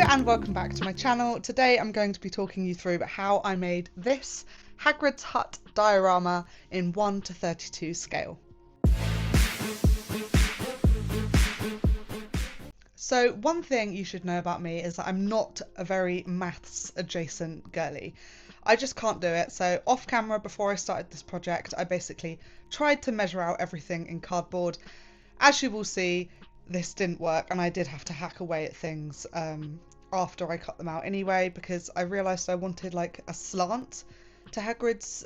and welcome back to my channel. Today I'm going to be talking you through how I made this Hagrid's hut diorama in 1:32 scale. So one thing you should know about me is that I'm not a very maths adjacent girly. I just can't do it. So off camera, before I started this project, I basically tried to measure out everything in cardboard. As you will see, this didn't work, and I did have to hack away at things after I cut them out anyway, because I realised I wanted like a slant to Hagrid's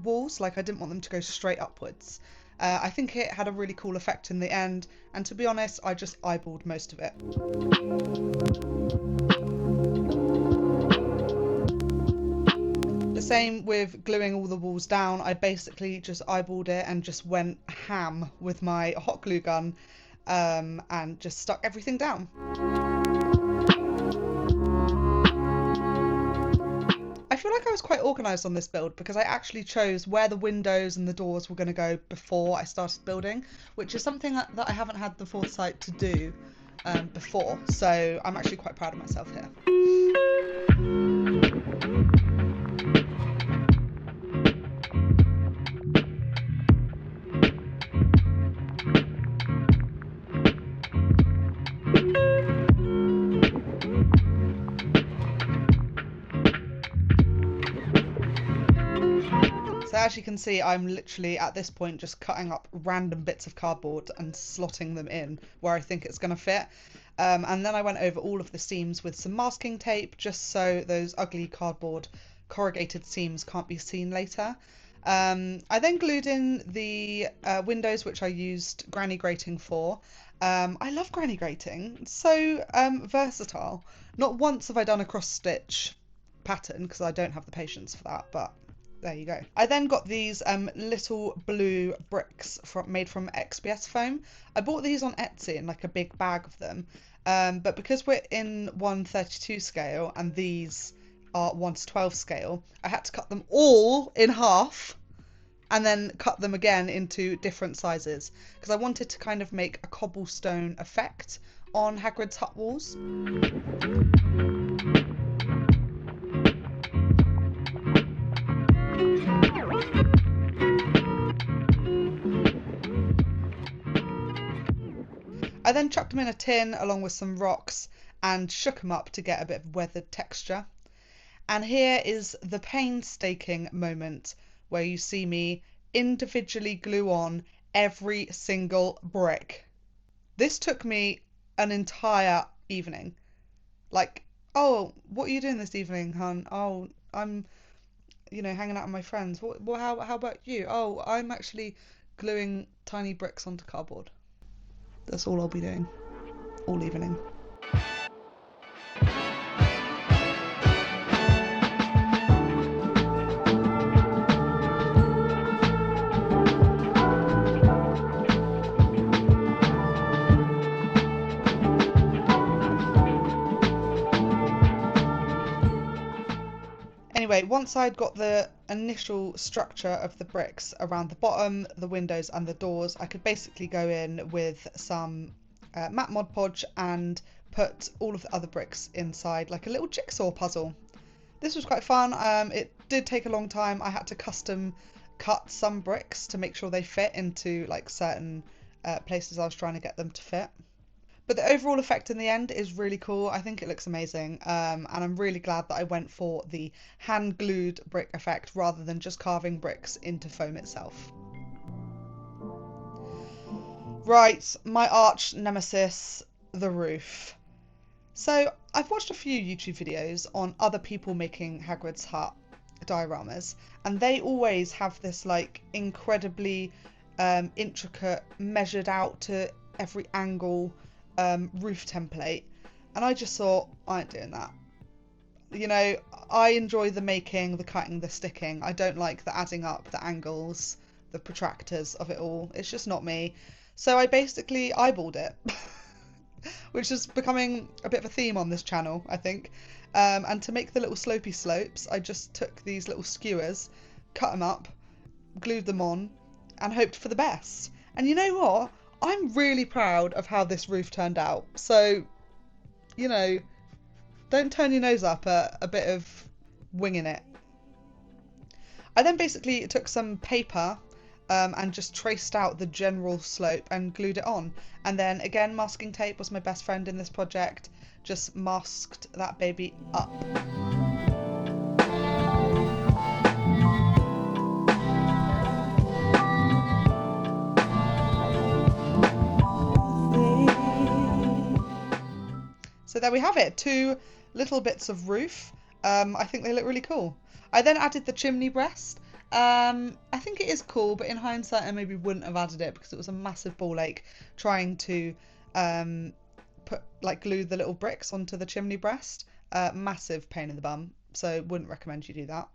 walls. Like, I didn't want them to go straight upwards. I think it had a really cool effect in the end, and to be honest, I just eyeballed most of it. The same with gluing all the walls down. I basically just eyeballed it and just went ham with my hot glue gun and just stuck everything down. I feel like I was quite organised on this build because I actually chose where the windows and the doors were going to go before I started building, which is something that I haven't had the foresight to do before, so I'm actually quite proud of myself here. So as you can see, I'm literally at this point just cutting up random bits of cardboard and slotting them in where I think it's going to fit. And then I went over all of the seams with some masking tape just so those ugly cardboard corrugated seams can't be seen later. I then glued in the windows, which I used granny grating for. I love granny grating, it's so versatile. Not once have I done a cross stitch pattern because I don't have the patience for that, but there you go. I then got these little blue bricks made from XPS foam. I bought these on Etsy in like a big bag of them, but because we're in 1:32 scale and these are 1:12 scale, I had to cut them all in half and then cut them again into different sizes because I wanted to kind of make a cobblestone effect on Hagrid's hut walls. I then chucked them in a tin along with some rocks and shook them up to get a bit of weathered texture. And here is the painstaking moment where you see me individually glue on every single brick. This took me an entire evening. Like, oh, what are you doing this evening, hon? Oh, I'm, hanging out with my friends. How about you? Oh, I'm actually gluing tiny bricks onto cardboard. That's all I'll be doing all evening. Anyway, once I'd got the initial structure of the bricks around the bottom, the windows and the doors, I could basically go in with some matte Mod Podge and put all of the other bricks inside like a little jigsaw puzzle. This was quite fun. It did take a long time. I had to custom cut some bricks to make sure they fit into like certain places I was trying to get them to fit. But the overall effect in the end is really cool. I think it looks amazing, and I'm really glad that I went for the hand-glued brick effect rather than just carving bricks into foam itself. Right, my arch nemesis, the roof. So I've watched a few YouTube videos on other people making Hagrid's hut dioramas, and they always have this like incredibly intricate, measured out to every angle roof template, and I just thought, I ain't doing that. You know, I enjoy the making, the cutting, the sticking. I don't like the adding up, the angles, the protractors of it all. It's just not me. So I basically eyeballed it, which is becoming a bit of a theme on this channel, I think. And to make the little slopey slopes, I just took these little skewers, cut them up, glued them on, and hoped for the best. And you know what? I'm really proud of how this roof turned out. So, you know, Don't turn your nose up at a bit of winging it. I then basically took some paper and just traced out the general slope and glued it on. And then again, masking tape was my best friend in this project. Just masked that baby up. So there we have it, 2 little bits of roof. I think they look really cool. I then added the chimney breast. I think it is cool, but in hindsight I maybe wouldn't have added it because it was a massive ball ache trying to glue the little bricks onto the chimney breast. Massive pain in the bum, so wouldn't recommend you do that.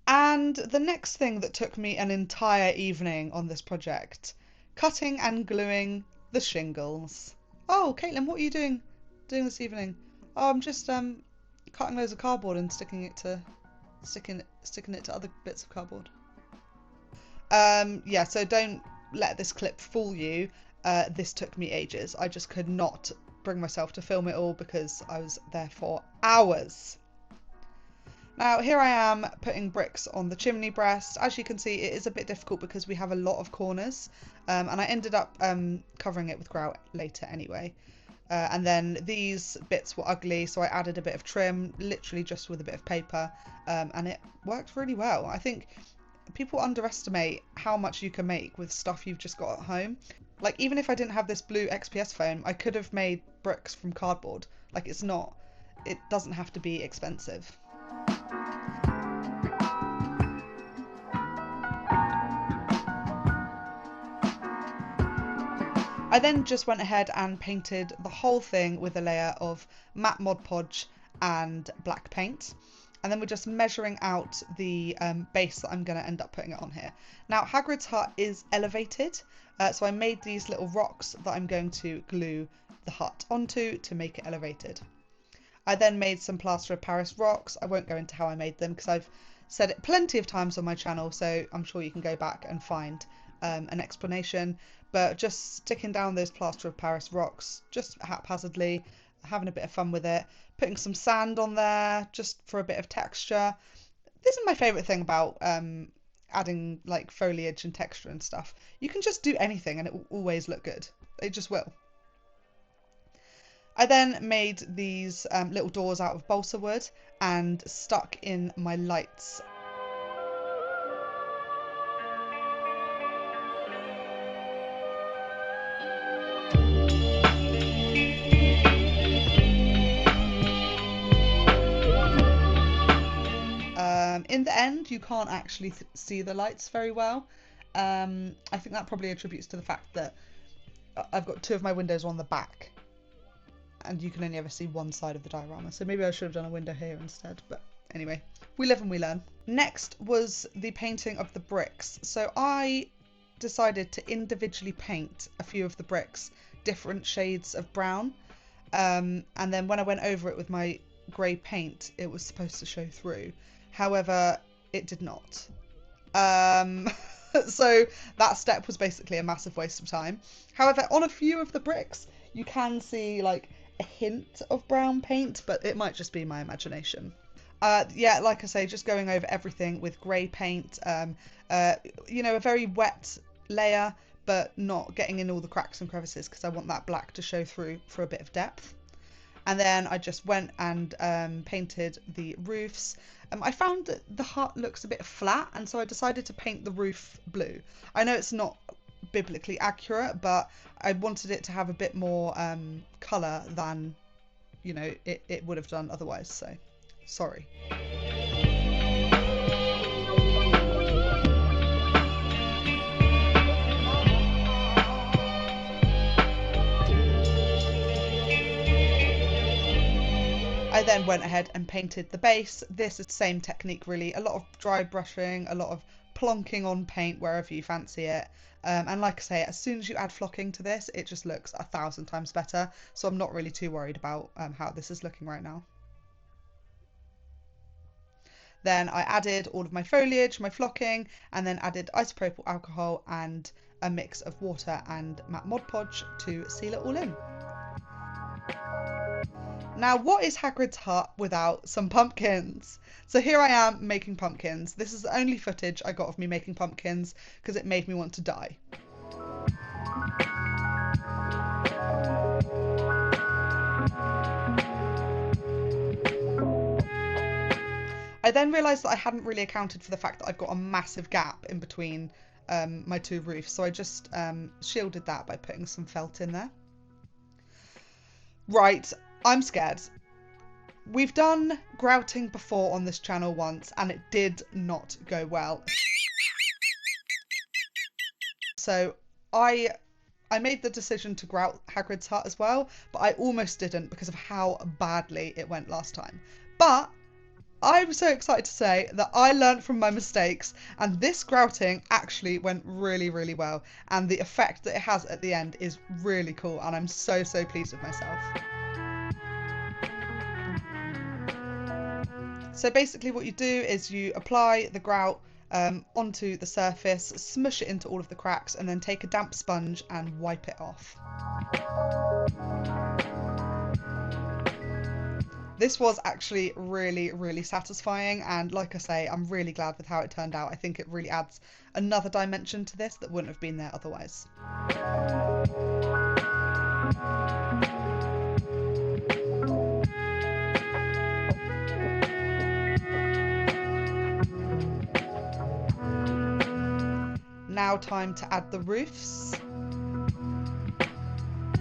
And the next thing that took me an entire evening on this project, cutting and gluing the shingles. Oh, Caitlin, what are you doing this evening? Oh, I'm just cutting loads of cardboard and sticking it to other bits of cardboard. Yeah, so don't let this clip fool you. This took me ages. I just could not bring myself to film it all because I was there for hours. Now here I am putting bricks on the chimney breast. As you can see, it is a bit difficult because we have a lot of corners, and I ended up covering it with grout later anyway. And then these bits were ugly, so I added a bit of trim, literally just with a bit of paper, and it worked really well. I think people underestimate how much you can make with stuff you've just got at home. Like, even if I didn't have this blue XPS foam, I could have made bricks from cardboard. Like, it doesn't have to be expensive. I then just went ahead and painted the whole thing with a layer of matte Mod Podge and black paint. And then we're just measuring out the base that I'm going to end up putting it on here. Now, Hagrid's hut is elevated, so I made these little rocks that I'm going to glue the hut onto to make it elevated. I then made some plaster of Paris rocks. I won't go into how I made them because I've said it plenty of times on my channel, so I'm sure you can go back and find an explanation. But just sticking down those plaster of Paris rocks, just haphazardly, having a bit of fun with it, putting some sand on there just for a bit of texture. This is my favourite thing about adding like foliage and texture and stuff. You can just do anything and it will always look good. It just will. I then made these little doors out of balsa wood and stuck in my lights. In the end, you can't actually see the lights very well. I think that probably attributes to the fact that I've got 2 of my windows on the back and you can only ever see one side of the diorama. So maybe I should have done a window here instead. But anyway, we live and we learn. Next was the painting of the bricks. So I decided to individually paint a few of the bricks different shades of brown. And then when I went over it with my grey paint, it was supposed to show through. However, it did not. So that step was basically a massive waste of time. However, on a few of the bricks, you can see like a hint of brown paint, but it might just be my imagination. Yeah, like I say, just going over everything with grey paint, you know, a very wet layer, but not getting in all the cracks and crevices because I want that black to show through for a bit of depth. And then I just went and painted the roofs. I found that the hut looks a bit flat, and so I decided to paint the roof blue. I know it's not biblically accurate, but I wanted it to have a bit more colour than, you know, it would have done otherwise, so sorry. I then went ahead and painted the base. This is the same technique really, a lot of dry brushing, a lot of plonking on paint wherever you fancy it. And like I say, as soon as you add flocking to this, it just looks 1,000 times better. So I'm not really too worried about how this is looking right now. Then I added all of my foliage, my flocking, and then added isopropyl alcohol and a mix of water and matte Mod Podge to seal it all in. Now, what is Hagrid's hut without some pumpkins? So here I am making pumpkins. This is the only footage I got of me making pumpkins because it made me want to die. I then realised that I hadn't really accounted for the fact that I've got a massive gap in between my two roofs, so I just shielded that by putting some felt in there. Right, I'm scared. We've done grouting before on this channel once, and it did not go well. So I made the decision to grout Hagrid's hut as well, but I almost didn't because of how badly it went last time. But I'm so excited to say that I learned from my mistakes, and this grouting actually went really, really well, and the effect that it has at the end is really cool, and I'm so pleased with myself. So basically what you do is you apply the grout onto the surface, smush it into all of the cracks, and then take a damp sponge and wipe it off. This was actually really, really satisfying, and like I say, I'm really glad with how it turned out. I think it really adds another dimension to this that wouldn't have been there otherwise. Now time to add the roofs.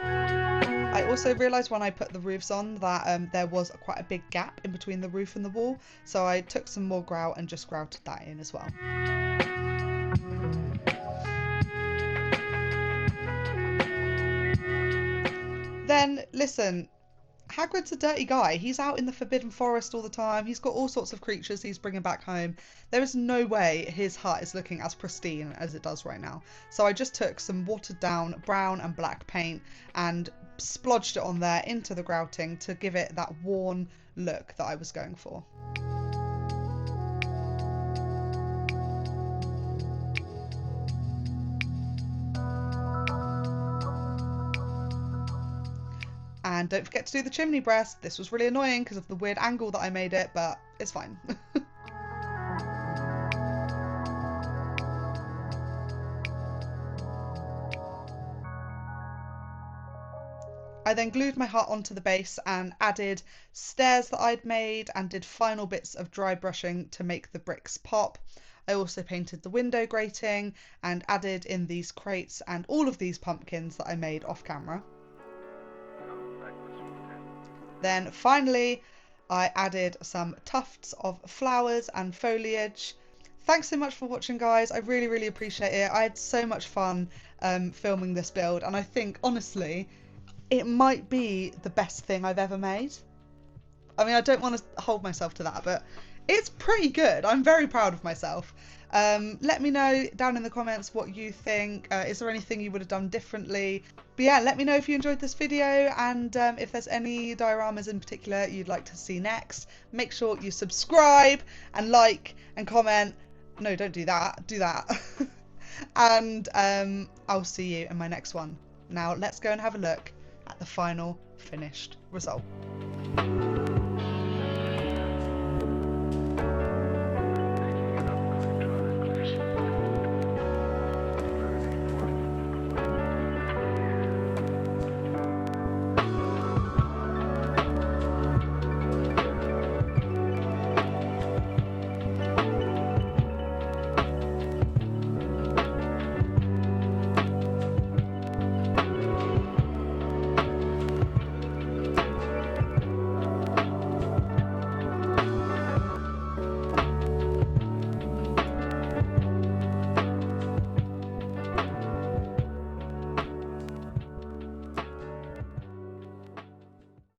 I also realised when I put the roofs on that there was quite a big gap in between the roof and the wall, so I took some more grout and just grouted that in as well. Then, listen, Hagrid's a dirty guy. He's out in the Forbidden Forest all the time. He's got all sorts of creatures he's bringing back home. There is no way his hut is looking as pristine as it does right now. So I just took some watered down brown and black paint and splodged it on there into the grouting to give it that worn look that I was going for. And don't forget to do the chimney breast. This was really annoying because of the weird angle that I made it, but it's fine. I then glued my hut onto the base and added stairs that I'd made and did final bits of dry brushing to make the bricks pop. I also painted the window grating and added in these crates and all of these pumpkins that I made off camera. Then finally, I added some tufts of flowers and foliage. Thanks so much for watching, guys. I really, really appreciate it. I had so much fun filming this build, and I think, honestly, it might be the best thing I've ever made. I mean, I don't want to hold myself to that, but it's pretty good. I'm very proud of myself. Let me know down in the comments what you think. Is there anything you would have done differently? But yeah, let me know if you enjoyed this video, and if there's any dioramas in particular you'd like to see next. Make sure you subscribe and like and comment. No, don't do that. Do that. And I'll see you in my next one. Now let's go and have a look at the final finished result.